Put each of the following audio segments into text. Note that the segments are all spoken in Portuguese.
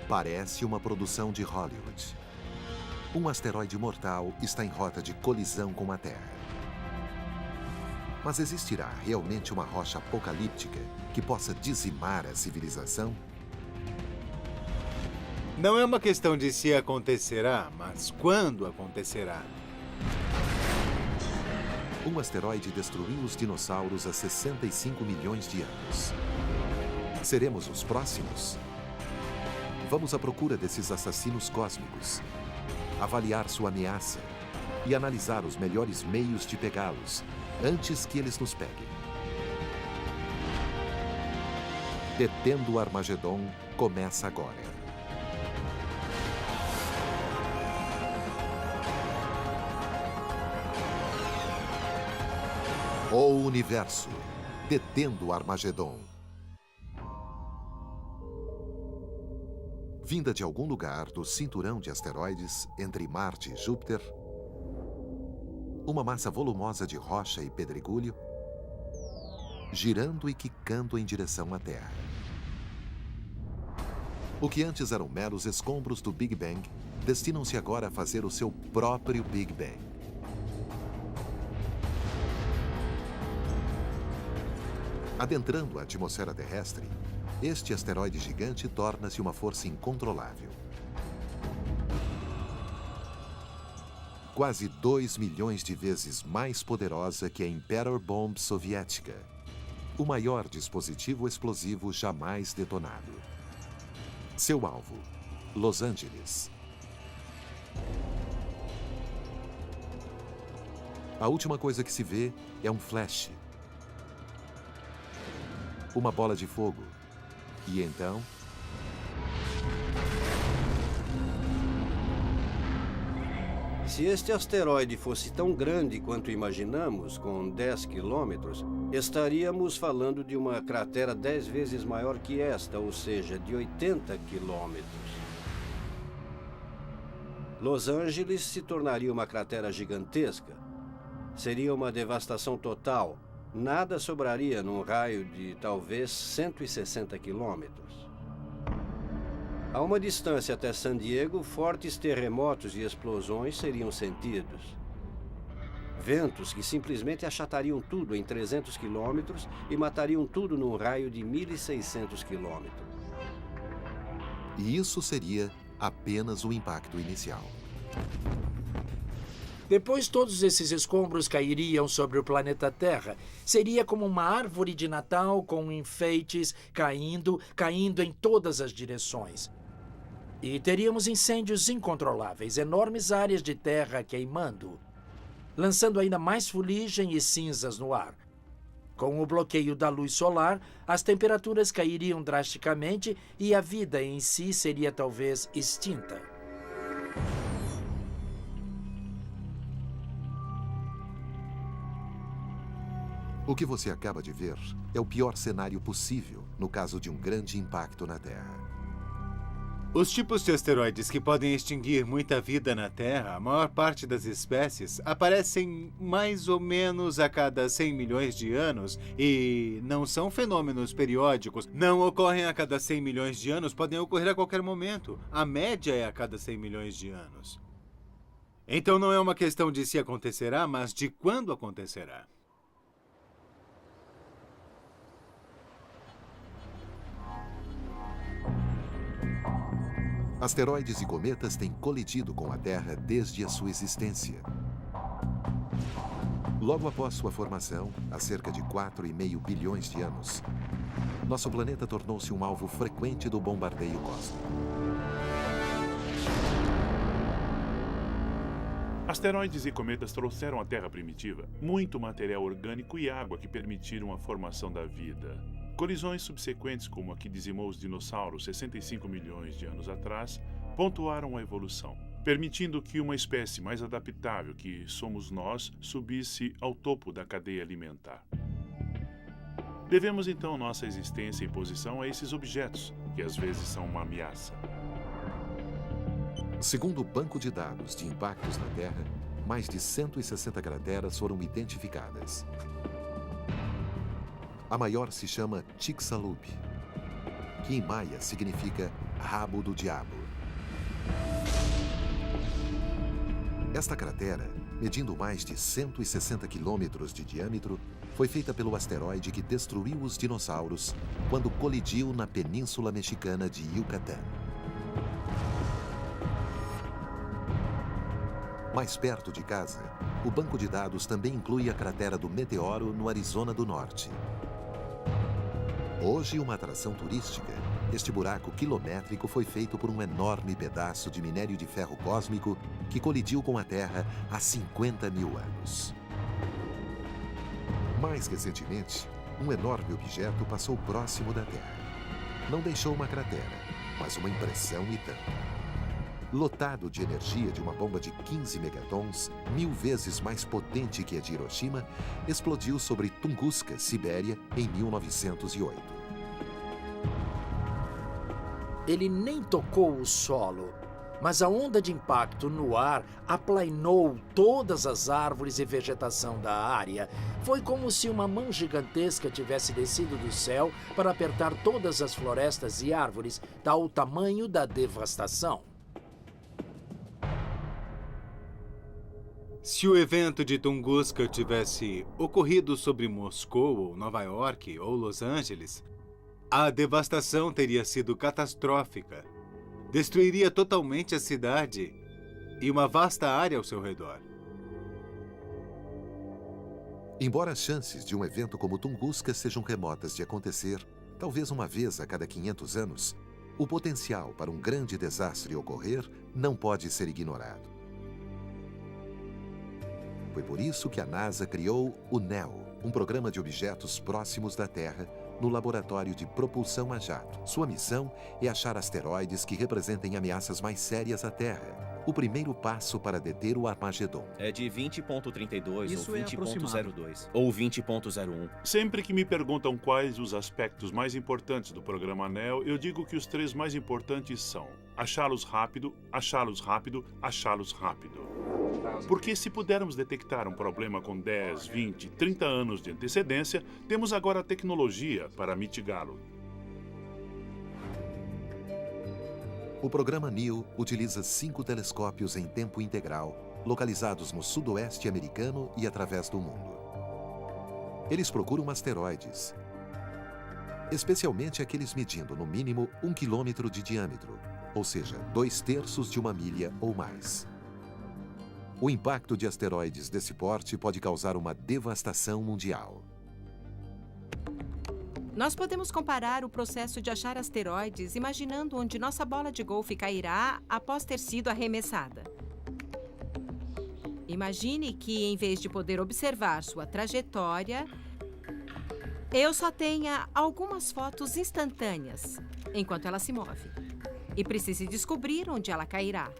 Parece uma produção de Hollywood. Um asteroide mortal está em rota de colisão com a Terra. Mas existirá realmente uma rocha apocalíptica que possa dizimar a civilização? Não é uma questão de se acontecerá, mas quando acontecerá. Um asteroide destruiu os dinossauros há 65 milhões de anos. Seremos os próximos? Vamos à procura desses assassinos cósmicos, avaliar sua ameaça e analisar os melhores meios de pegá-los antes que eles nos peguem. Detendo o Armagedon começa agora. O Universo, Detendo o Armagedon. Vinda de algum lugar do cinturão de asteroides entre Marte e Júpiter, uma massa volumosa de rocha e pedregulho, girando e quicando em direção à Terra. O que antes eram meros escombros do Big Bang, destinam-se agora a fazer o seu próprio Big Bang. Adentrando a atmosfera terrestre, este asteroide gigante torna-se uma força incontrolável. Quase 2 milhões de vezes mais poderosa que a Imperial Bomb soviética, o maior dispositivo explosivo jamais detonado. Seu alvo, Los Angeles. A última coisa que se vê é um flash. Uma bola de fogo. E então... Se este asteroide fosse tão grande quanto imaginamos, com 10 quilômetros, estaríamos falando de uma cratera 10 vezes maior que esta, ou seja, de 80 quilômetros. Los Angeles se tornaria uma cratera gigantesca. Seria uma devastação total. Nada sobraria num raio de talvez 160 quilômetros. A uma distância até San Diego, fortes terremotos e explosões seriam sentidos. Ventos que simplesmente achatariam tudo em 300 quilômetros e matariam tudo num raio de 1.600 quilômetros. E isso seria apenas o impacto inicial. Depois, todos esses escombros cairiam sobre o planeta Terra. Seria como uma árvore de Natal com enfeites caindo em todas as direções. E teríamos incêndios incontroláveis, enormes áreas de terra queimando, lançando ainda mais fuligem e cinzas no ar. Com o bloqueio da luz solar, as temperaturas cairiam drasticamente e a vida em si seria talvez extinta. O que você acaba de ver é o pior cenário possível no caso de um grande impacto na Terra. Os tipos de asteroides que podem extinguir muita vida na Terra, a maior parte das espécies, aparecem mais ou menos a cada 100 milhões de anos e não são fenômenos periódicos. Não ocorrem a cada 100 milhões de anos, podem ocorrer a qualquer momento. A média é a cada 100 milhões de anos. Então não é uma questão de se acontecerá, mas de quando acontecerá. Asteroides e cometas têm colidido com a Terra desde a sua existência. Logo após sua formação, há cerca de 4,5 bilhões de anos, nosso planeta tornou-se um alvo frequente do bombardeio cósmico. Asteroides e cometas trouxeram à Terra primitiva muito material orgânico e água que permitiram a formação da vida. Colisões subsequentes, como a que dizimou os dinossauros 65 milhões de anos atrás, pontuaram a evolução, permitindo que uma espécie mais adaptável, que somos nós, subisse ao topo da cadeia alimentar. Devemos então nossa existência e posição a esses objetos, que às vezes são uma ameaça. Segundo o banco de dados de impactos na Terra, mais de 160 crateras foram identificadas. A maior se chama Chicxulub, que em maia significa rabo do diabo. Esta cratera, medindo mais de 160 quilômetros de diâmetro, foi feita pelo asteroide que destruiu os dinossauros quando colidiu na península mexicana de Yucatán. Mais perto de casa, o banco de dados também inclui a cratera do Meteoro no Arizona do Norte. Hoje, uma atração turística, este buraco quilométrico foi feito por um enorme pedaço de minério de ferro cósmico que colidiu com a Terra há 50 mil anos. Mais recentemente, um enorme objeto passou próximo da Terra. Não deixou uma cratera, mas uma impressão e tanto. Lotado de energia de uma bomba de 15 megatons, 1000 vezes mais potente que a de Hiroshima, explodiu sobre Tunguska, Sibéria, em 1908. Ele nem tocou o solo, mas a onda de impacto no ar aplainou todas as árvores e vegetação da área. Foi como se uma mão gigantesca tivesse descido do céu para apertar todas as florestas e árvores, tal o tamanho da devastação. Se o evento de Tunguska tivesse ocorrido sobre Moscou, ou Nova York, ou Los Angeles, a devastação teria sido catastrófica. Destruiria totalmente a cidade e uma vasta área ao seu redor. Embora as chances de um evento como Tunguska sejam remotas de acontecer, talvez uma vez a cada 500 anos, o potencial para um grande desastre ocorrer não pode ser ignorado. Foi por isso que a NASA criou o NEO, um programa de objetos próximos da Terra, no Laboratório de Propulsão a Jato. Sua missão é achar asteroides que representem ameaças mais sérias à Terra. O primeiro passo para deter o Armagedon. É de 20.32 Isso ou é 20.02 ou 20.01. Sempre que me perguntam quais os aspectos mais importantes do programa NEO, eu digo que os 3 mais importantes são achá-los rápido, achá-los rápido, achá-los rápido. Porque se pudermos detectar um problema com 10, 20, 30 anos de antecedência, temos agora a tecnologia para mitigá-lo. O programa NEO utiliza 5 telescópios em tempo integral, localizados no sudoeste americano e através do mundo. Eles procuram asteroides, especialmente aqueles medindo no mínimo 1 quilômetro de diâmetro, ou seja, 2/3 de uma milha ou mais. O impacto de asteroides desse porte pode causar uma devastação mundial. Nós podemos comparar o processo de achar asteroides imaginando onde nossa bola de golfe cairá após ter sido arremessada. Imagine que, em vez de poder observar sua trajetória, eu só tenha algumas fotos instantâneas enquanto ela se move e precise descobrir onde ela cairá.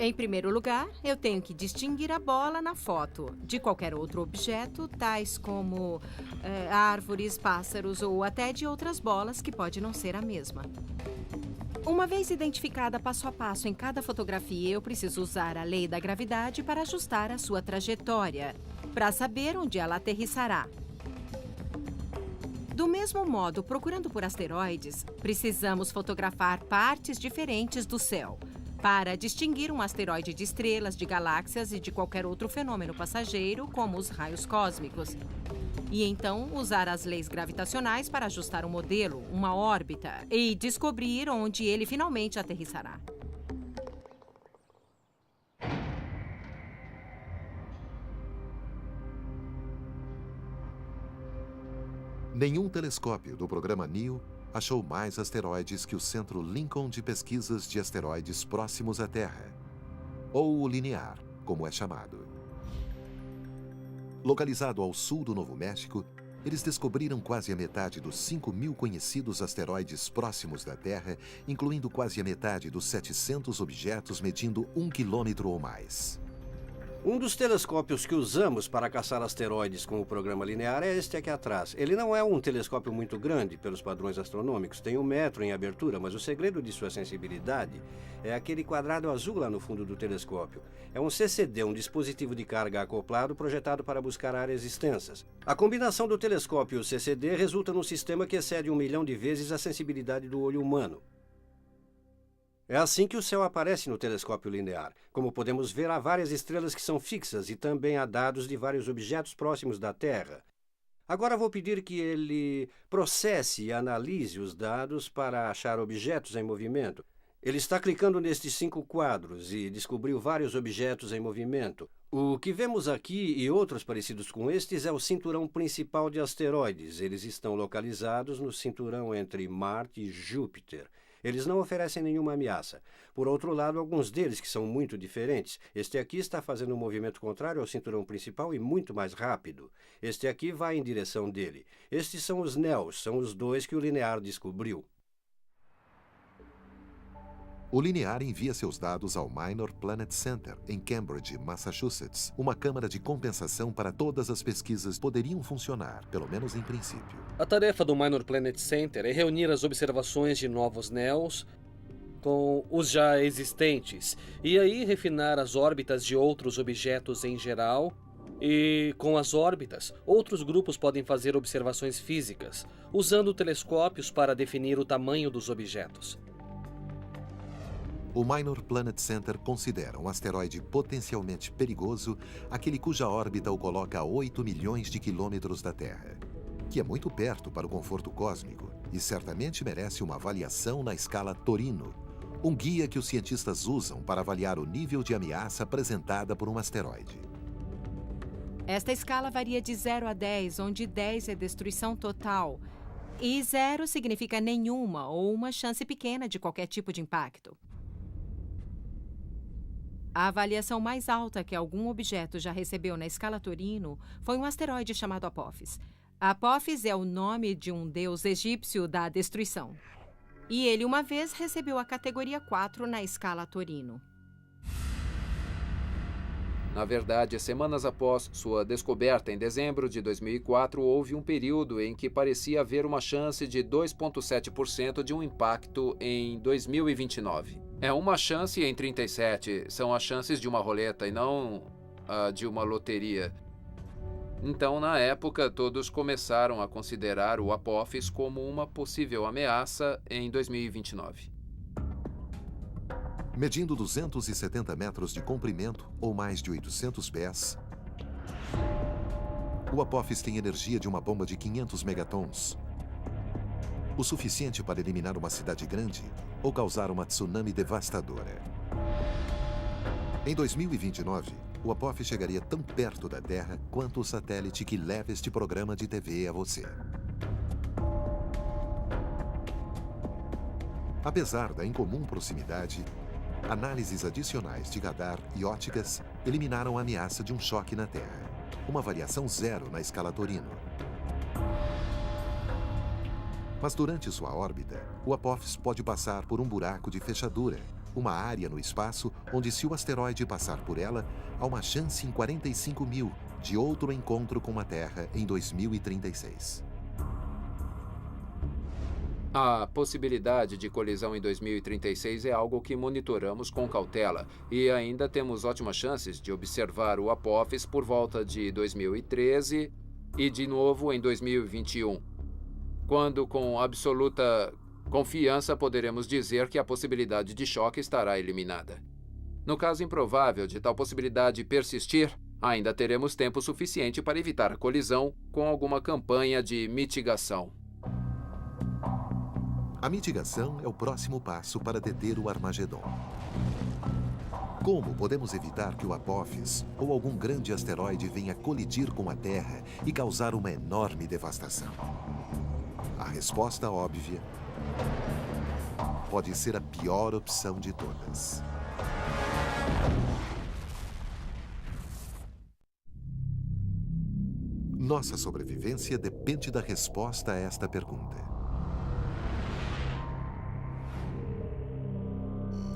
Em primeiro lugar, eu tenho que distinguir a bola na foto de qualquer outro objeto, tais como árvores, pássaros ou até de outras bolas que pode não ser a mesma. Uma vez identificada passo a passo em cada fotografia, eu preciso usar a lei da gravidade para ajustar a sua trajetória, para saber onde ela aterrissará. Do mesmo modo, procurando por asteroides, precisamos fotografar partes diferentes do céu, para distinguir um asteroide de estrelas, de galáxias e de qualquer outro fenômeno passageiro, como os raios cósmicos. E então usar as leis gravitacionais para ajustar um modelo, uma órbita, e descobrir onde ele finalmente aterrissará. Nenhum telescópio do programa NEO achou mais asteroides que o Centro Lincoln de Pesquisas de Asteroides Próximos à Terra, ou o LINEAR, como é chamado. Localizado ao sul do Novo México, eles descobriram quase a metade dos 5.000 conhecidos asteroides próximos da Terra, incluindo quase a metade dos 700 objetos medindo 1 quilômetro ou mais. Um dos telescópios que usamos para caçar asteroides com o programa linear é este aqui atrás. Ele não é um telescópio muito grande pelos padrões astronômicos, tem 1 metro em abertura, mas o segredo de sua sensibilidade é aquele quadrado azul lá no fundo do telescópio. É um CCD, um dispositivo de carga acoplado projetado para buscar áreas extensas. A combinação do telescópio e o CCD resulta num sistema que excede 1 milhão de vezes a sensibilidade do olho humano. É assim que o céu aparece no telescópio linear. Como podemos ver, há várias estrelas que são fixas e também há dados de vários objetos próximos da Terra. Agora vou pedir que ele processe e analise os dados para achar objetos em movimento. Ele está clicando nestes 5 quadros e descobriu vários objetos em movimento. O que vemos aqui e outros parecidos com estes é o cinturão principal de asteroides. Eles estão localizados no cinturão entre Marte e Júpiter. Eles não oferecem nenhuma ameaça. Por outro lado, alguns deles que são muito diferentes. Este aqui está fazendo um movimento contrário ao cinturão principal e muito mais rápido. Este aqui vai em direção dele. Estes são os NEOs, são os 2 que o Linear descobriu. O Linear envia seus dados ao Minor Planet Center, em Cambridge, Massachusetts, uma câmara de compensação para todas as pesquisas poderiam funcionar, pelo menos em princípio. A tarefa do Minor Planet Center é reunir as observações de novos NEOs com os já existentes, e aí refinar as órbitas de outros objetos em geral. E com as órbitas, outros grupos podem fazer observações físicas, usando telescópios para definir o tamanho dos objetos. O Minor Planet Center considera um asteroide potencialmente perigoso aquele cuja órbita o coloca a 8 milhões de quilômetros da Terra, que é muito perto para o conforto cósmico e certamente merece uma avaliação na escala Torino, um guia que os cientistas usam para avaliar o nível de ameaça apresentada por um asteroide. Esta escala varia de 0 a 10, onde 10 é destruição total e 0 significa nenhuma ou uma chance pequena de qualquer tipo de impacto. A avaliação mais alta que algum objeto já recebeu na escala Torino foi um asteroide chamado Apophis. Apophis é o nome de um deus egípcio da destruição. E ele uma vez recebeu a categoria 4 na escala Torino. Na verdade, semanas após sua descoberta em dezembro de 2004, houve um período em que parecia haver uma chance de 2,7% de um impacto em 2029. É uma chance em 37, são as chances de uma roleta e não de uma loteria. Então, na época, todos começaram a considerar o Apophis como uma possível ameaça em 2029. Medindo 270 metros de comprimento, ou mais de 800 pés, o Apophis tem energia de uma bomba de 500 megatons, o suficiente para eliminar uma cidade grande ou causar uma tsunami devastadora. Em 2029, o Apophis chegaria tão perto da Terra quanto o satélite que leva este programa de TV a você. Apesar da incomum proximidade, análises adicionais de radar e óticas eliminaram a ameaça de um choque na Terra, uma variação 0 na escala Torino. Mas durante sua órbita, o Apophis pode passar por um buraco de fechadura, uma área no espaço onde, se o asteroide passar por ela, há uma chance em 45 mil de outro encontro com a Terra em 2036. A possibilidade de colisão em 2036 é algo que monitoramos com cautela e ainda temos ótimas chances de observar o Apophis por volta de 2013 e de novo em 2021, quando com absoluta confiança poderemos dizer que a possibilidade de choque estará eliminada. No caso improvável de tal possibilidade persistir, ainda teremos tempo suficiente para evitar a colisão com alguma campanha de mitigação. A mitigação é o próximo passo para deter o Armagedon. Como podemos evitar que o Apophis ou algum grande asteroide venha colidir com a Terra e causar uma enorme devastação? A resposta óbvia pode ser a pior opção de todas. Nossa sobrevivência depende da resposta a esta pergunta.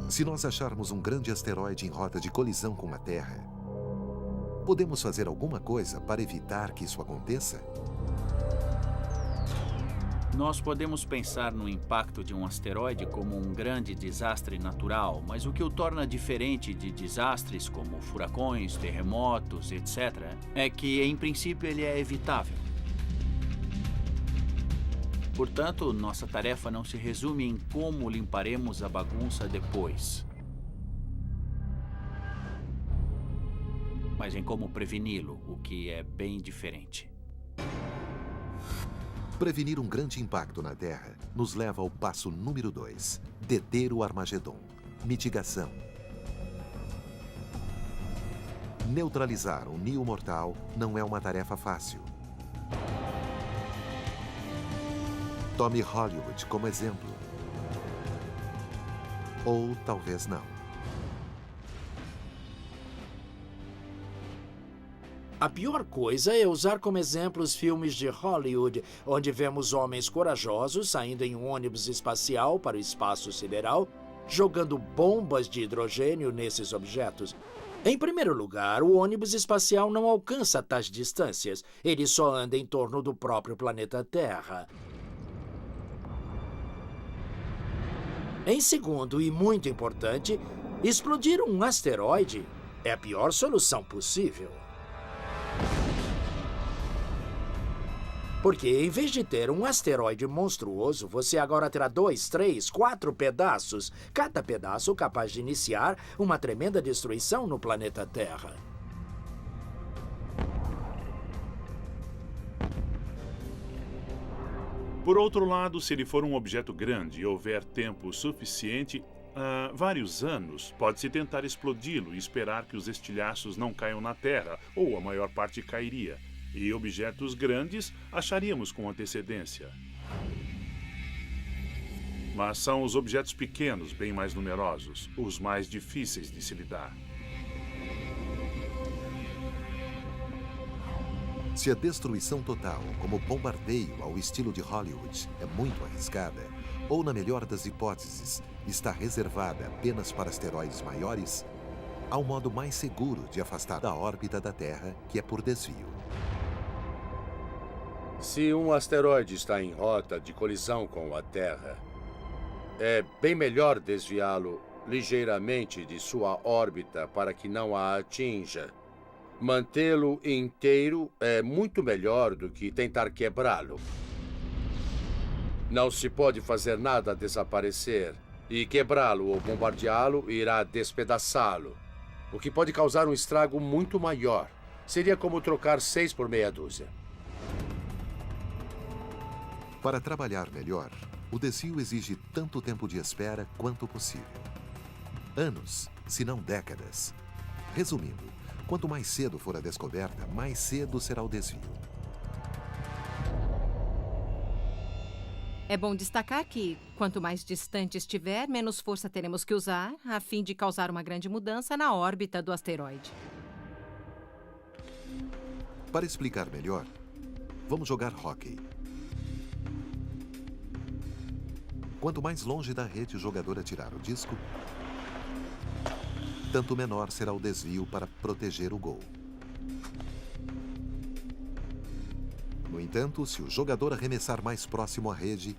Se nós acharmos um grande asteroide em rota de colisão com a Terra, Podemos fazer alguma coisa para evitar que isso aconteça? Nós podemos pensar no impacto de um asteroide como um grande desastre natural, mas o que o torna diferente de desastres como furacões, terremotos, etc., é que, em princípio, ele é evitável. Portanto, nossa tarefa não se resume em como limparemos a bagunça depois, mas em como preveni-lo, o que é bem diferente. Prevenir um grande impacto na Terra nos leva ao passo número 2, deter o Armagedon. Mitigação. Neutralizar um Neo mortal não é uma tarefa fácil. Tome Hollywood como exemplo. Ou talvez não. A pior coisa é usar como exemplo os filmes de Hollywood, onde vemos homens corajosos saindo em um ônibus espacial para o espaço sideral, jogando bombas de hidrogênio nesses objetos. Em primeiro lugar, o ônibus espacial não alcança tais distâncias. Ele só anda em torno do próprio planeta Terra. Em segundo, e muito importante, explodir um asteroide é a pior solução possível. Porque, em vez de ter um asteroide monstruoso, você agora terá 2, 3, 4 pedaços, cada pedaço capaz de iniciar uma tremenda destruição no planeta Terra. Por outro lado, se ele for um objeto grande e houver tempo suficiente, vários anos, pode-se tentar explodi-lo e esperar que os estilhaços não caiam na Terra, ou a maior parte cairia. E objetos grandes acharíamos com antecedência. Mas são os objetos pequenos, bem mais numerosos, os mais difíceis de se lidar. Se a destruição total, como bombardeio ao estilo de Hollywood, é muito arriscada, ou na melhor das hipóteses, está reservada apenas para asteroides maiores, há um modo mais seguro de afastar da órbita da Terra, que é por desvio. Se um asteroide está em rota de colisão com a Terra, é bem melhor desviá-lo ligeiramente de sua órbita para que não a atinja. Mantê-lo inteiro é muito melhor do que tentar quebrá-lo. Não se pode fazer nada desaparecer, e quebrá-lo ou bombardeá-lo irá despedaçá-lo, o que pode causar um estrago muito maior. Seria como trocar 6 por meia dúzia. Para trabalhar melhor, o desvio exige tanto tempo de espera quanto possível. Anos, se não décadas. Resumindo, quanto mais cedo for a descoberta, mais cedo será o desvio. É bom destacar que, quanto mais distante estiver, menos força teremos que usar, a fim de causar uma grande mudança na órbita do asteroide. Para explicar melhor, vamos jogar hóquei. Quanto mais longe da rede o jogador atirar o disco, tanto menor será o desvio para proteger o gol. No entanto, se o jogador arremessar mais próximo à rede,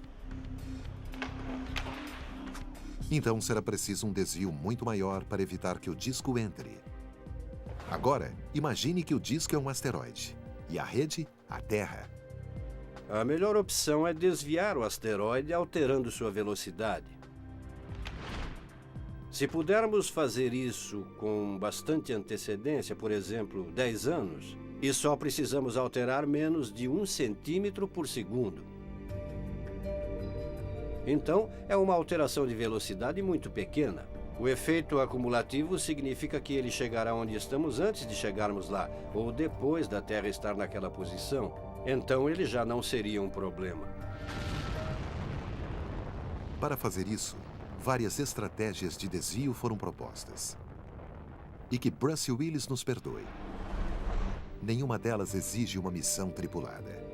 então será preciso um desvio muito maior para evitar que o disco entre. Agora, imagine que o disco é um asteroide e a rede, a Terra. A melhor opção é desviar o asteroide alterando sua velocidade. Se pudermos fazer isso com bastante antecedência, por exemplo, 10 anos, e só precisamos alterar menos de 1 centímetro por segundo. Então, é uma alteração de velocidade muito pequena. O efeito acumulativo significa que ele chegará onde estamos antes de chegarmos lá, ou depois da Terra estar naquela posição. Então, ele já não seria um problema. Para fazer isso, várias estratégias de desvio foram propostas. E que Bruce Willis nos perdoe. Nenhuma delas exige uma missão tripulada.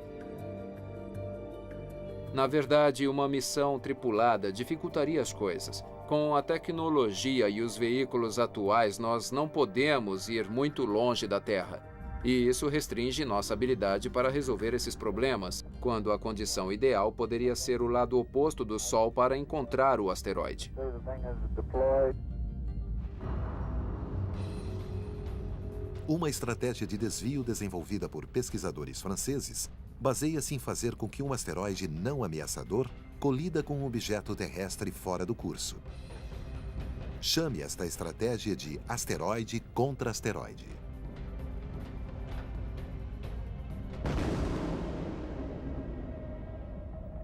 Na verdade, uma missão tripulada dificultaria as coisas. Com a tecnologia e os veículos atuais, nós não podemos ir muito longe da Terra. E isso restringe nossa habilidade para resolver esses problemas, quando a condição ideal poderia ser o lado oposto do Sol para encontrar o asteroide. Uma estratégia de desvio desenvolvida por pesquisadores franceses baseia-se em fazer com que um asteroide não ameaçador colida com um objeto terrestre fora do curso. Chame esta estratégia de asteroide contra asteroide.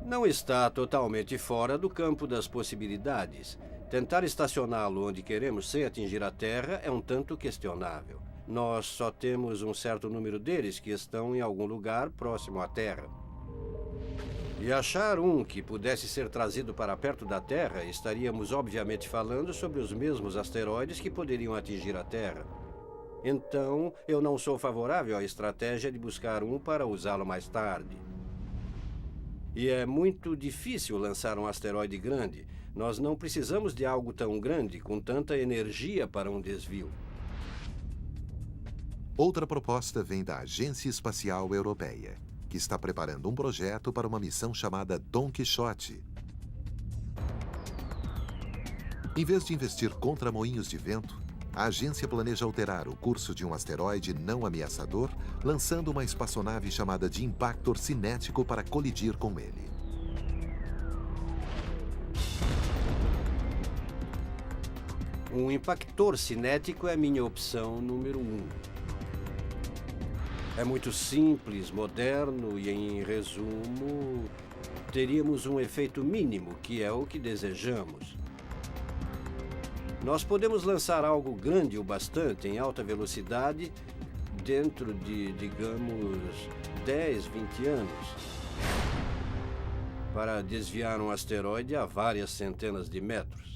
Não está totalmente fora do campo das possibilidades. Tentar estacioná-lo onde queremos sem atingir a Terra é um tanto questionável. Nós só temos um certo número deles que estão em algum lugar próximo à Terra. E achar um que pudesse ser trazido para perto da Terra, estaríamos obviamente falando sobre os mesmos asteroides que poderiam atingir a Terra. Então, eu não sou favorável à estratégia de buscar um para usá-lo mais tarde. E é muito difícil lançar um asteroide grande. Nós não precisamos de algo tão grande, com tanta energia para um desvio. Outra proposta vem da Agência Espacial Europeia, que está preparando um projeto para uma missão chamada Dom Quixote. Em vez de investir contra moinhos de vento, a agência planeja alterar o curso de um asteroide não ameaçador, lançando uma espaçonave chamada de impactor cinético para colidir com ele. Um impactor cinético é minha opção número 1. É muito simples, moderno e, em resumo, teríamos um efeito mínimo, que é o que desejamos. Nós podemos lançar algo grande o bastante em alta velocidade dentro de, digamos, 10, 20 anos, para desviar um asteroide a várias centenas de metros.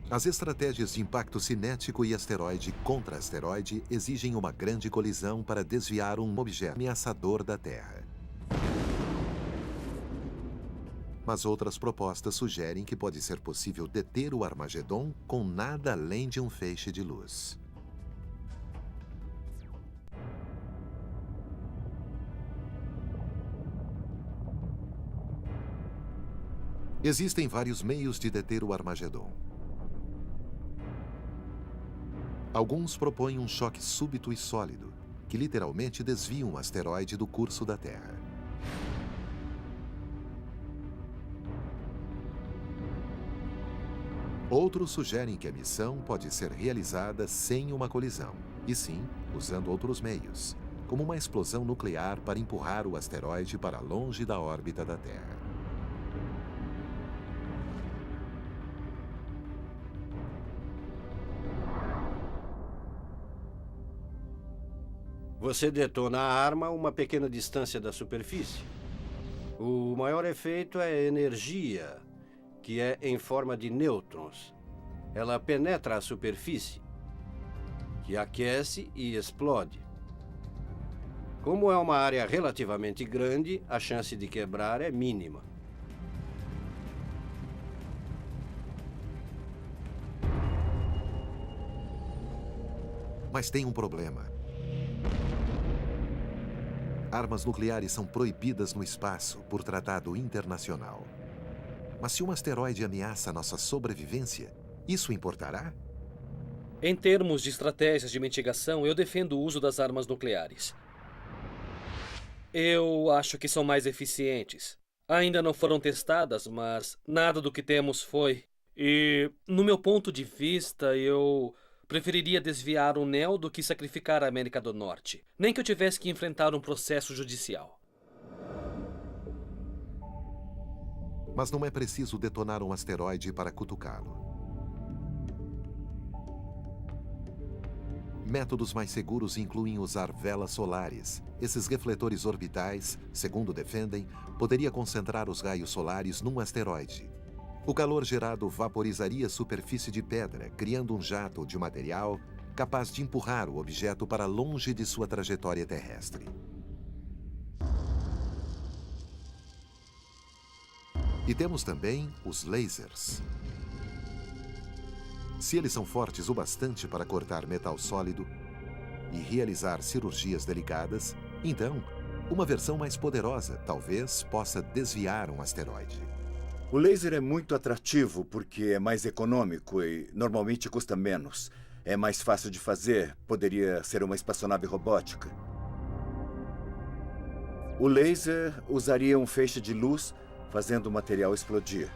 As estratégias de impacto cinético e asteroide contra asteroide exigem uma grande colisão para desviar um objeto ameaçador da Terra. Mas outras propostas sugerem que pode ser possível deter o Armagedon com nada além de um feixe de luz. Existem vários meios de deter o Armagedon. Alguns propõem um choque súbito e sólido, que literalmente desvia um asteroide do curso da Terra. Outros sugerem que a missão pode ser realizada sem uma colisão, e sim usando outros meios, como uma explosão nuclear para empurrar o asteroide para longe da órbita da Terra. Você detona a arma a uma pequena distância da superfície. O maior efeito é a energia, que é em forma de nêutrons. Ela penetra a superfície, que aquece e explode. Como é uma área relativamente grande, a chance de quebrar é mínima. Mas tem um problema. Armas nucleares são proibidas no espaço por tratado internacional. Mas se um asteroide ameaça nossa sobrevivência, isso importará? Em termos de estratégias de mitigação, eu defendo o uso das armas nucleares. Eu acho que são mais eficientes. Ainda não foram testadas, mas nada do que temos foi. E, no meu ponto de vista, eu preferiria desviar um NEL do que sacrificar a América do Norte. Nem que eu tivesse que enfrentar um processo judicial. Mas não é preciso detonar um asteroide para cutucá-lo. Métodos mais seguros incluem usar velas solares. Esses refletores orbitais, segundo defendem, poderia concentrar os raios solares num asteroide. O calor gerado vaporizaria a superfície de pedra, criando um jato de material capaz de empurrar o objeto para longe de sua trajetória terrestre. E temos também os lasers. Se eles são fortes o bastante para cortar metal sólido e realizar cirurgias delicadas, então, uma versão mais poderosa talvez possa desviar um asteroide. O laser é muito atrativo porque é mais econômico e normalmente custa menos. É mais fácil de fazer, poderia ser uma espaçonave robótica. O laser usaria um feixe de luz fazendo o material explodir.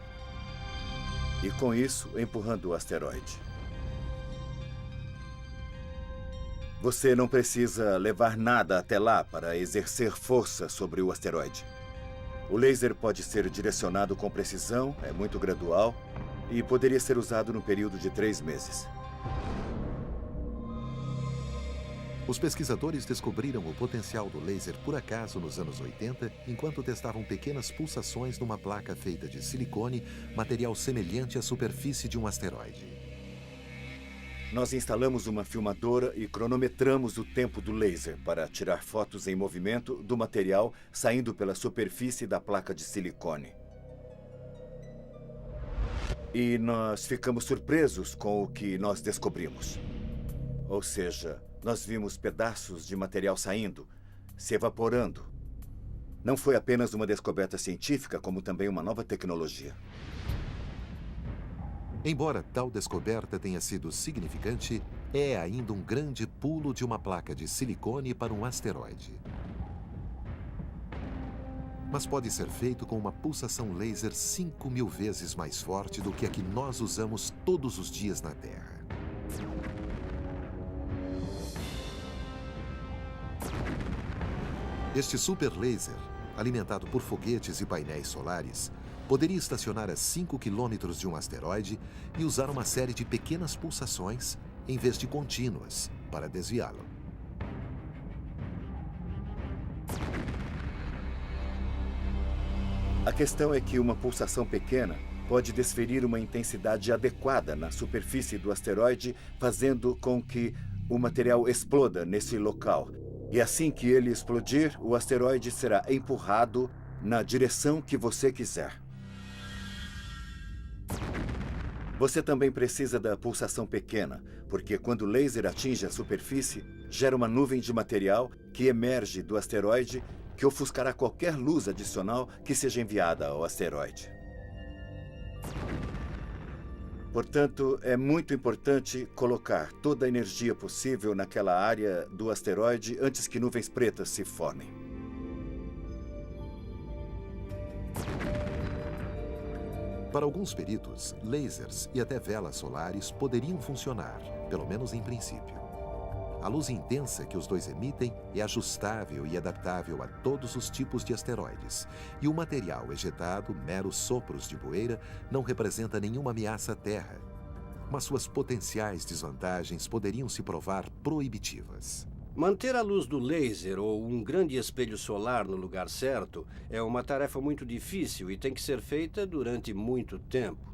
E com isso, empurrando o asteroide. Você não precisa levar nada até lá para exercer força sobre o asteroide. O laser pode ser direcionado com precisão, é muito gradual e poderia ser usado no período de 3 meses. Os pesquisadores descobriram o potencial do laser por acaso nos anos 80, enquanto testavam pequenas pulsações numa placa feita de silicone, material semelhante à superfície de um asteroide. Nós instalamos uma filmadora e cronometramos o tempo do laser para tirar fotos em movimento do material saindo pela superfície da placa de silicone. E nós ficamos surpresos com o que nós descobrimos. Ou seja, nós vimos pedaços de material saindo, se evaporando. Não foi apenas uma descoberta científica, como também uma nova tecnologia. Embora tal descoberta tenha sido significante, é ainda um grande pulo de uma placa de silicone para um asteroide. Mas pode ser feito com uma pulsação laser 5.000 vezes mais forte do que a que nós usamos todos os dias na Terra. Este super laser, alimentado por foguetes e painéis solares, poderia estacionar a 5 quilômetros de um asteroide e usar uma série de pequenas pulsações, em vez de contínuas, para desviá-lo. A questão é que uma pulsação pequena pode desferir uma intensidade adequada na superfície do asteroide, fazendo com que o material exploda nesse local. E assim que ele explodir, o asteroide será empurrado na direção que você quiser. Você também precisa da pulsação pequena, porque quando o laser atinge a superfície, gera uma nuvem de material que emerge do asteroide que ofuscará qualquer luz adicional que seja enviada ao asteroide. Portanto, é muito importante colocar toda a energia possível naquela área do asteroide antes que nuvens pretas se formem. Para alguns peritos, lasers e até velas solares poderiam funcionar, pelo menos em princípio. A luz intensa que os dois emitem é ajustável e adaptável a todos os tipos de asteroides, e o material ejetado, meros sopros de poeira, não representa nenhuma ameaça à Terra. Mas suas potenciais desvantagens poderiam se provar proibitivas. Manter a luz do laser ou um grande espelho solar no lugar certo é uma tarefa muito difícil e tem que ser feita durante muito tempo.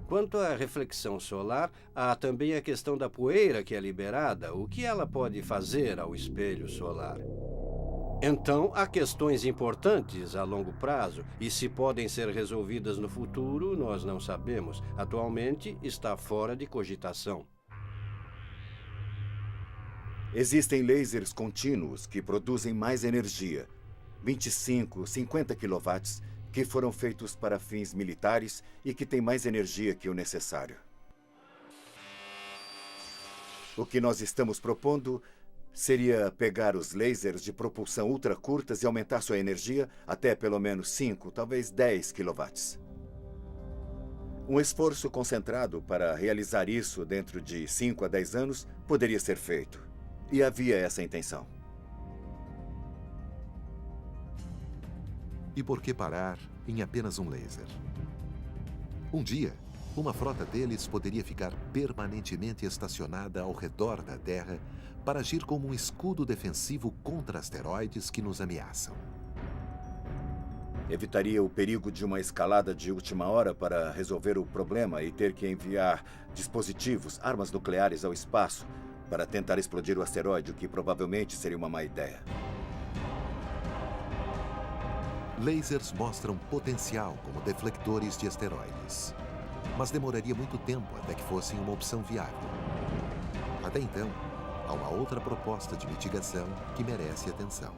Quanto à reflexão solar, há também a questão da poeira que é liberada, o que ela pode fazer ao espelho solar. Então, há questões importantes a longo prazo e se podem ser resolvidas no futuro, nós não sabemos. Atualmente, está fora de cogitação. Existem lasers contínuos que produzem mais energia, 25, 50 kW, que foram feitos para fins militares e que têm mais energia que o necessário. O que nós estamos propondo seria pegar os lasers de propulsão ultracurtas e aumentar sua energia até pelo menos 5, talvez 10 kW. Um esforço concentrado para realizar isso dentro de 5 a 10 anos poderia ser feito. E havia essa intenção. E por que parar em apenas um laser? Um dia, uma frota deles poderia ficar permanentemente estacionada ao redor da Terra para agir como um escudo defensivo contra asteroides que nos ameaçam. Evitaria o perigo de uma escalada de última hora para resolver o problema e ter que enviar dispositivos, armas nucleares ao espaço para tentar explodir o asteroide, o que provavelmente seria uma má ideia. Lasers mostram potencial como deflectores de asteroides. Mas demoraria muito tempo até que fossem uma opção viável. Até então, há uma outra proposta de mitigação que merece atenção.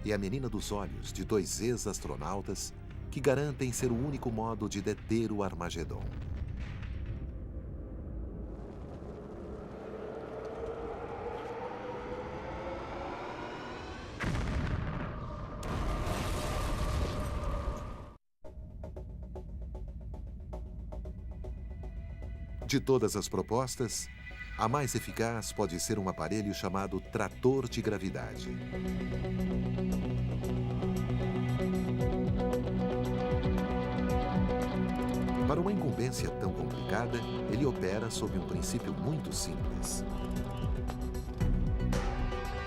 É a menina dos olhos de 2 ex-astronautas que garantem ser o único modo de deter o Armagedon. De todas as propostas, a mais eficaz pode ser um aparelho chamado trator de gravidade. Para uma incumbência tão complicada, ele opera sob um princípio muito simples.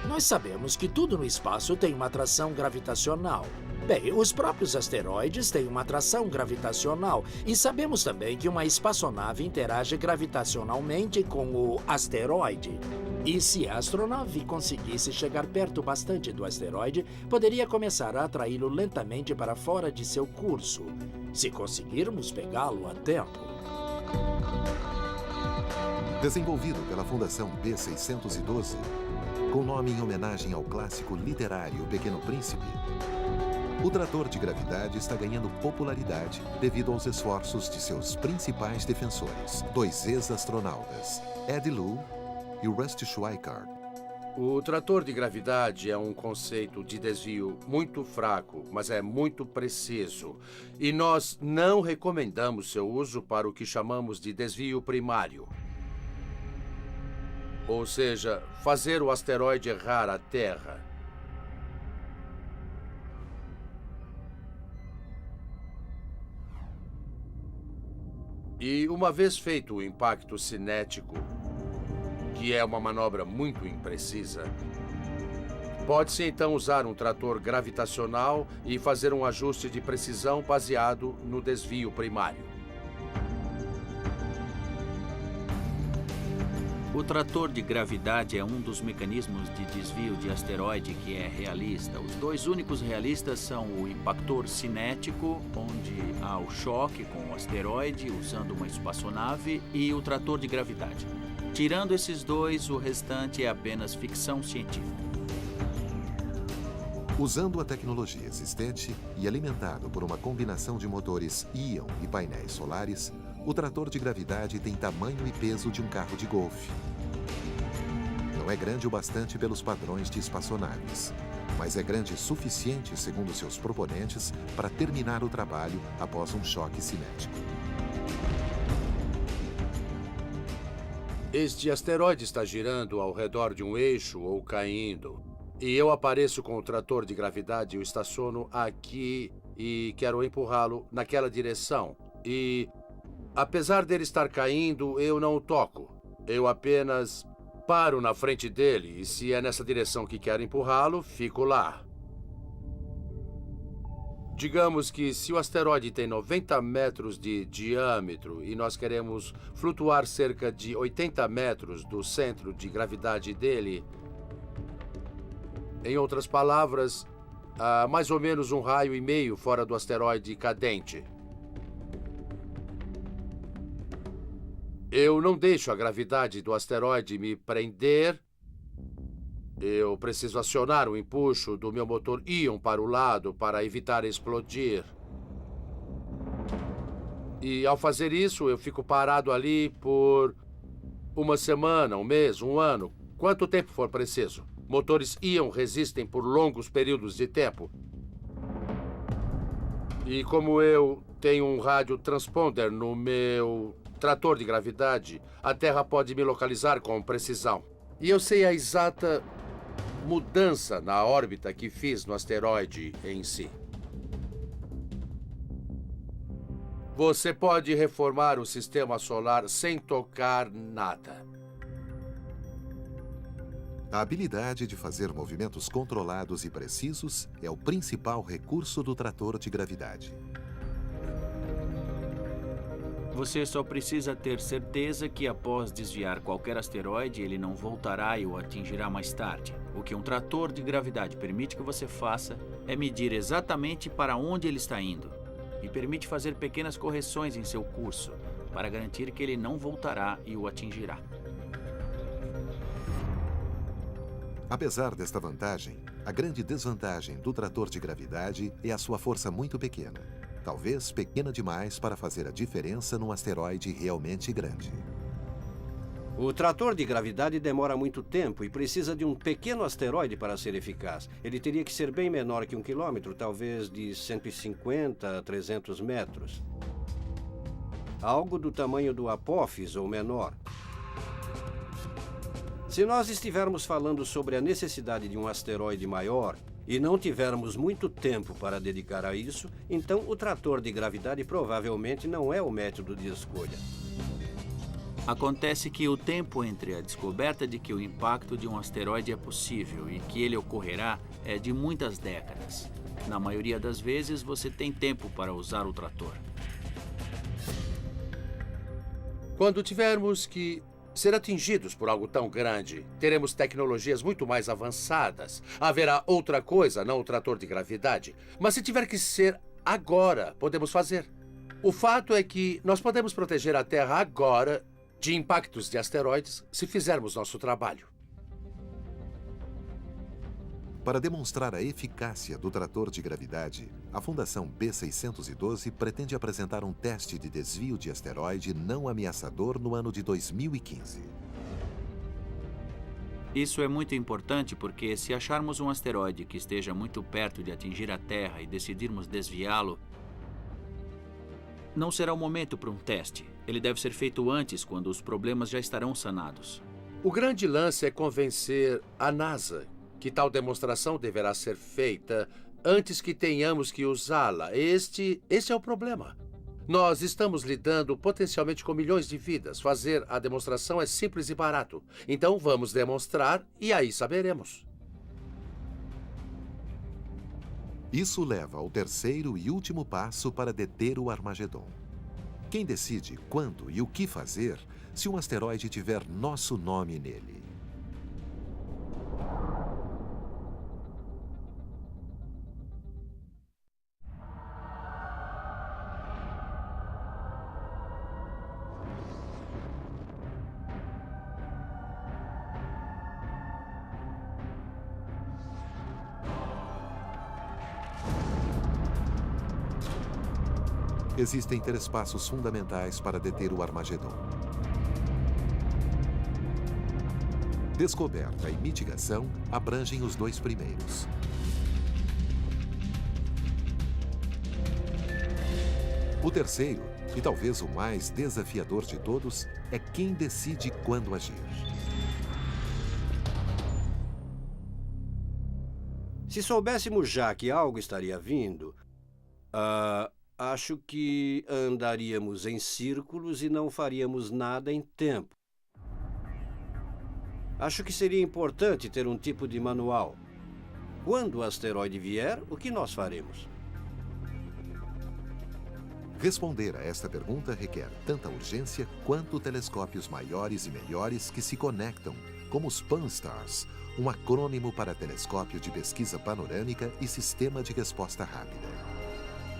Nós sabemos que tudo no espaço tem uma atração gravitacional. Bem, os próprios asteroides têm uma atração gravitacional e sabemos também que uma espaçonave interage gravitacionalmente com o asteroide. E se a astronave conseguisse chegar perto bastante do asteroide, poderia começar a atraí-lo lentamente para fora de seu curso, se conseguirmos pegá-lo a tempo. Desenvolvido pela Fundação B612, com nome em homenagem ao clássico literário O Pequeno Príncipe, o trator de gravidade está ganhando popularidade devido aos esforços de seus principais defensores, 2 ex-astronautas, Ed Lu e Rusty Schweickart. O trator de gravidade é um conceito de desvio muito fraco, mas é muito preciso. E nós não recomendamos seu uso para o que chamamos de desvio primário. Ou seja, fazer o asteroide errar a Terra. E uma vez feito o impacto cinético, que é uma manobra muito imprecisa, pode-se então usar um trator gravitacional e fazer um ajuste de precisão baseado no desvio primário. O trator de gravidade é um dos mecanismos de desvio de asteroide que é realista. Os 2 únicos realistas são o impactor cinético, onde há o choque com o asteroide usando uma espaçonave, e o trator de gravidade. Tirando esses 2, o restante é apenas ficção científica. Usando a tecnologia existente e alimentado por uma combinação de motores íon e painéis solares, o trator de gravidade tem tamanho e peso de um carro de golfe. Não é grande o bastante pelos padrões de espaçonaves, mas é grande o suficiente, segundo seus proponentes, para terminar o trabalho após um choque cinético. Este asteroide está girando ao redor de um eixo ou caindo. E eu apareço com o trator de gravidade e o estaciono aqui e quero empurrá-lo naquela direção. E, apesar dele estar caindo, eu não o toco. Eu apenas paro na frente dele e, se é nessa direção que quero empurrá-lo, fico lá. Digamos que se o asteroide tem 90 metros de diâmetro e nós queremos flutuar cerca de 80 metros do centro de gravidade dele, em outras palavras, a mais ou menos 1,5 raio fora do asteroide cadente. Eu não deixo a gravidade do asteroide me prender. Eu preciso acionar o empuxo do meu motor íon para o lado para evitar explodir. E ao fazer isso, eu fico parado ali por uma semana, um mês, um ano, quanto tempo for preciso. Motores íon resistem por longos períodos de tempo. E como eu tenho um rádio transponder no meu trator de gravidade, a Terra pode me localizar com precisão. E eu sei a exata mudança na órbita que fiz no asteroide em si. Você pode reformar o sistema solar sem tocar nada. A habilidade de fazer movimentos controlados e precisos é o principal recurso do trator de gravidade. Você só precisa ter certeza que após desviar qualquer asteroide, ele não voltará e o atingirá mais tarde. O que um trator de gravidade permite que você faça é medir exatamente para onde ele está indo e permite fazer pequenas correções em seu curso para garantir que ele não voltará e o atingirá. Apesar desta vantagem, a grande desvantagem do trator de gravidade é a sua força muito pequena. Talvez pequena demais para fazer a diferença num asteroide realmente grande. O trator de gravidade demora muito tempo e precisa de um pequeno asteroide para ser eficaz. Ele teria que ser bem menor que 1 quilômetro, talvez de 150 a 300 metros. Algo do tamanho do Apophis ou menor. Se nós estivermos falando sobre a necessidade de um asteroide maior e não tivermos muito tempo para dedicar a isso, então o trator de gravidade provavelmente não é o método de escolha. Acontece que o tempo entre a descoberta de que o impacto de um asteroide é possível e que ele ocorrerá é de muitas décadas. Na maioria das vezes, você tem tempo para usar o trator. Quando tivermos que ser atingidos por algo tão grande, teremos tecnologias muito mais avançadas. Haverá outra coisa, não o trator de gravidade. Mas se tiver que ser agora, podemos fazer. O fato é que nós podemos proteger a Terra agora de impactos de asteroides se fizermos nosso trabalho. Para demonstrar a eficácia do trator de gravidade, a Fundação B612 pretende apresentar um teste de desvio de asteroide não ameaçador no ano de 2015. Isso é muito importante porque se acharmos um asteroide que esteja muito perto de atingir a Terra e decidirmos desviá-lo, não será o momento para um teste. Ele deve ser feito antes, quando os problemas já estarão sanados. O grande lance é convencer a NASA que tal demonstração deverá ser feita antes que tenhamos que usá-la. Este é o problema. Nós estamos lidando potencialmente com milhões de vidas. Fazer a demonstração é simples e barato. Então vamos demonstrar e aí saberemos. Isso leva ao terceiro e último passo para deter o Armagedon. Quem decide quando e o que fazer se um asteroide tiver nosso nome nele? Existem 3 passos fundamentais para deter o Armagedon: descoberta e mitigação abrangem os 2 primeiros. O terceiro, e talvez o mais desafiador de todos, é quem decide quando agir. Se soubéssemos já que algo estaria vindo, acho que andaríamos em círculos e não faríamos nada em tempo. Acho que seria importante ter um tipo de manual. Quando o asteroide vier, o que nós faremos? Responder a esta pergunta requer tanta urgência quanto telescópios maiores e melhores que se conectam, como os Pan-STARRS, um acrônimo para Telescópio de Pesquisa Panorâmica e Sistema de Resposta Rápida.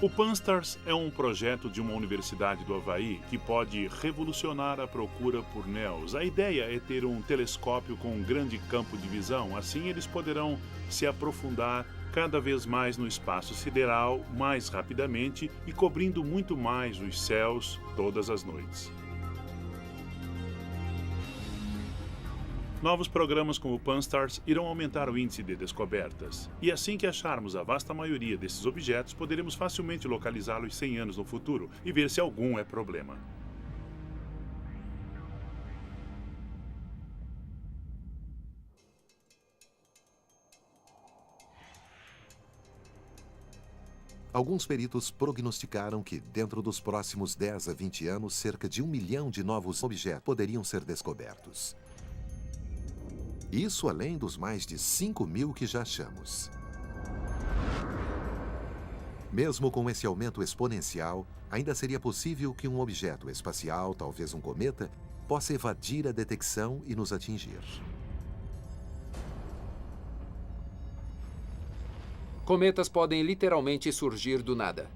O Pan-STARRS é um projeto de uma universidade do Havaí que pode revolucionar a procura por NEOs. A ideia é ter um telescópio com um grande campo de visão, assim eles poderão se aprofundar cada vez mais no espaço sideral, mais rapidamente e cobrindo muito mais os céus todas as noites. Novos programas como o Pan-STARRS irão aumentar o índice de descobertas. E assim que acharmos a vasta maioria desses objetos, poderemos facilmente localizá-los 100 anos no futuro e ver se algum é problema. Alguns peritos prognosticaram que, dentro dos próximos 10 a 20 anos, cerca de 1 milhão de novos objetos poderiam ser descobertos. Isso além dos mais de 5.000 que já achamos. Mesmo com esse aumento exponencial, ainda seria possível que um objeto espacial, talvez um cometa, possa evadir a detecção e nos atingir. Cometas podem literalmente surgir do nada.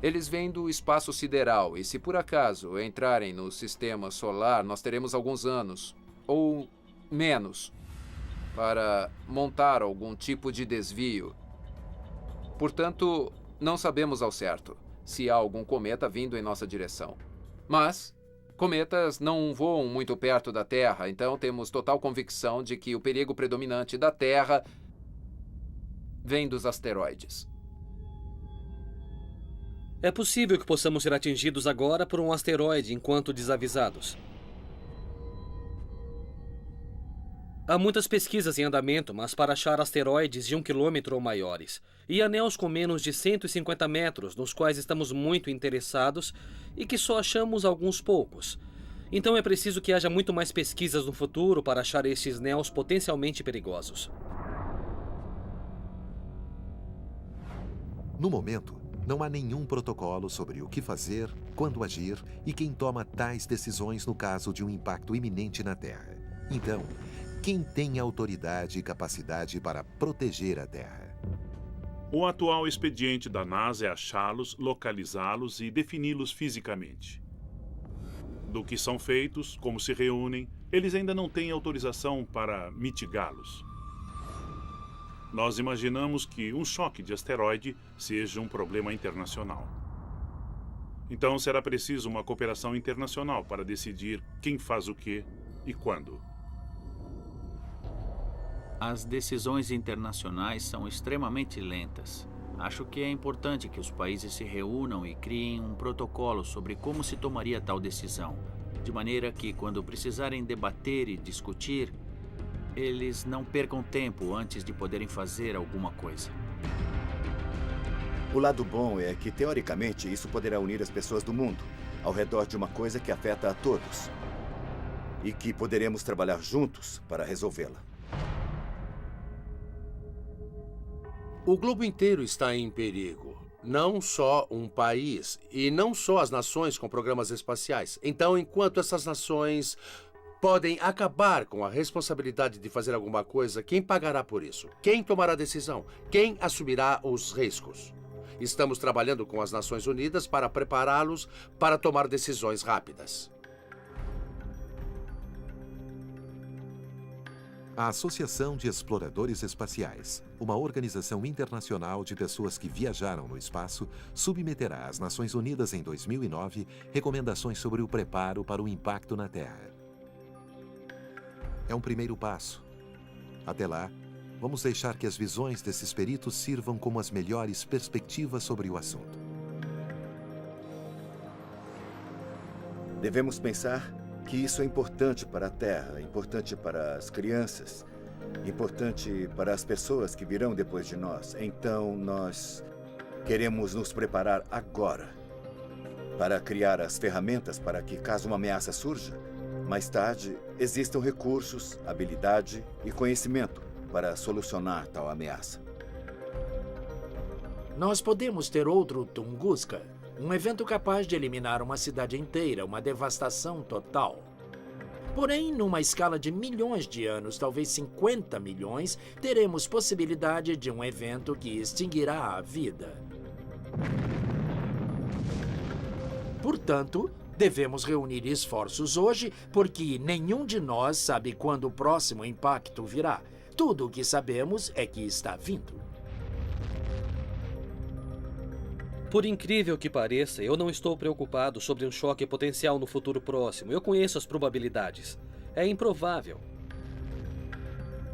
Eles vêm do espaço sideral e, se por acaso entrarem no sistema solar, nós teremos alguns anos, ou menos, para montar algum tipo de desvio. Portanto, não sabemos ao certo se há algum cometa vindo em nossa direção. Mas cometas não voam muito perto da Terra, então temos total convicção de que o perigo predominante da Terra vem dos asteroides. É possível que possamos ser atingidos agora por um asteroide enquanto desavisados. Há muitas pesquisas em andamento, mas para achar asteroides de 1 quilômetro ou maiores, e anéis com menos de 150 metros, nos quais estamos muito interessados e que só achamos alguns poucos. Então é preciso que haja muito mais pesquisas no futuro para achar estes néus potencialmente perigosos. No momento, não há nenhum protocolo sobre o que fazer, quando agir e quem toma tais decisões no caso de um impacto iminente na Terra. Então, quem tem autoridade e capacidade para proteger a Terra? O atual expediente da NASA é achá-los, localizá-los e defini-los fisicamente. Do que são feitos, como se reúnem, eles ainda não têm autorização para mitigá-los. Nós imaginamos que um choque de asteroide seja um problema internacional. Então será preciso uma cooperação internacional para decidir quem faz o quê e quando. As decisões internacionais são extremamente lentas. Acho que é importante que os países se reúnam e criem um protocolo sobre como se tomaria tal decisão, de maneira que, quando precisarem debater e discutir, eles não percam tempo antes de poderem fazer alguma coisa. O lado bom é que, teoricamente, isso poderá unir as pessoas do mundo ao redor de uma coisa que afeta a todos e que poderemos trabalhar juntos para resolvê-la. O globo inteiro está em perigo. Não só um país e não só as nações com programas espaciais. Então, enquanto essas nações podem acabar com a responsabilidade de fazer alguma coisa, quem pagará por isso? Quem tomará a decisão? Quem assumirá os riscos? Estamos trabalhando com as Nações Unidas para prepará-los para tomar decisões rápidas. A Associação de Exploradores Espaciais, uma organização internacional de pessoas que viajaram no espaço, submeterá às Nações Unidas em 2009 recomendações sobre o preparo para o impacto na Terra. É um primeiro passo. Até lá, vamos deixar que as visões desses peritos sirvam como as melhores perspectivas sobre o assunto. Devemos pensar que isso é importante para a Terra, importante para as crianças, importante para as pessoas que virão depois de nós. Então, nós queremos nos preparar agora para criar as ferramentas para que, caso uma ameaça surja, mais tarde, existam recursos, habilidade e conhecimento para solucionar tal ameaça. Nós podemos ter outro Tunguska, um evento capaz de eliminar uma cidade inteira, uma devastação total. Porém, numa escala de milhões de anos, talvez 50 milhões, teremos possibilidade de um evento que extinguirá a vida. Portanto, devemos reunir esforços hoje, porque nenhum de nós sabe quando o próximo impacto virá. Tudo o que sabemos é que está vindo. Por incrível que pareça, eu não estou preocupado sobre um choque potencial no futuro próximo. Eu conheço as probabilidades. É improvável.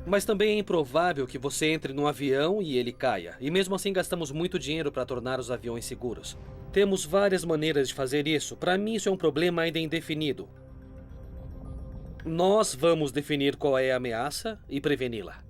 Mas também é improvável que você entre num avião e ele caia. E mesmo assim gastamos muito dinheiro para tornar os aviões seguros. Temos várias maneiras de fazer isso. Para mim, isso é um problema ainda indefinido. Nós vamos definir qual é a ameaça e preveni-la.